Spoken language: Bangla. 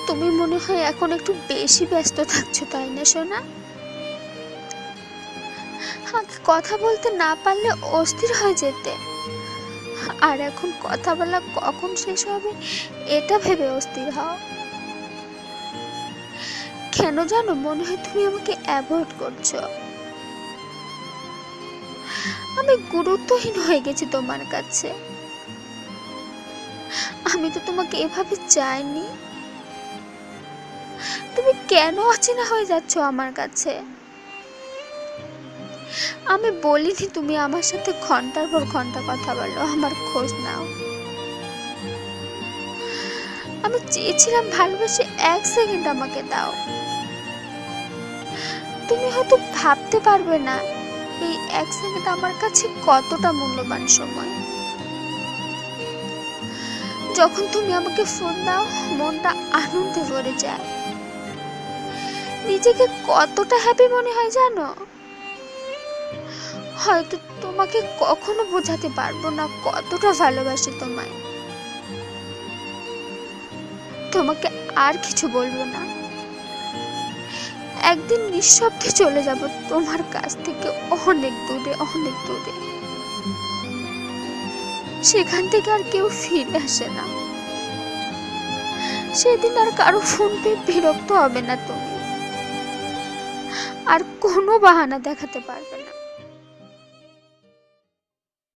তুমি মনে হয় এখন একটু বেশি ব্যস্ত থাকছো, তাই না সোনা? আগে কথা বলতে না পারলে অস্থির হয়ে যেতে, আর এখন কথা বলা কখন শেষ হবে এটা ভেবে অস্থির হও। কেন জানো, মনে হয় তুমি আমাকে অ্যাভয়েড করছো। আমি গুরুত্বহীন হয়ে গেছি তোমার কাছে। আমি তো তোমাকে এভাবে চাইনি। তুমি কেন অচেনা হয়ে যাচ্ছ আমার কাছে? আমি বলিনি তুমি আমার সাথে ঘন্টার পর ঘন্টা কথা বলো, আমার খোঁজ নাও। আমি চেয়েছিলাম ভালোবেসে 1 সেকেন্ড আমাকে দাও। তুমি হয়তো ভাবতে পারবে না এই 1 সেকেন্ড আমার কাছে কতটা মূল্যবান সময়। যখন তুমি আমাকে ফোন দাও, মনটা আনন্দে ভরে যায়। নিজেকে কতটা হ্যাপি মনে হয় জানো। হয়তো তোমাকে কখনো বোঝাতে পারবো না কতটা ভালোবাসি তোমায়। তোমাকে আর কিছু বলবো না। একদিন নিঃশব্দে চলে যাব তোমার কাছ থেকে, অনেক দূরে অনেক দূরে। সেখান থেকে আর কেউ ফিরে আসে না। সেদিন আর কারো ফোন পেয়ে বিরক্ত হবে না তুমি, আর কোনো বাহানা দেখাতে পারবে না।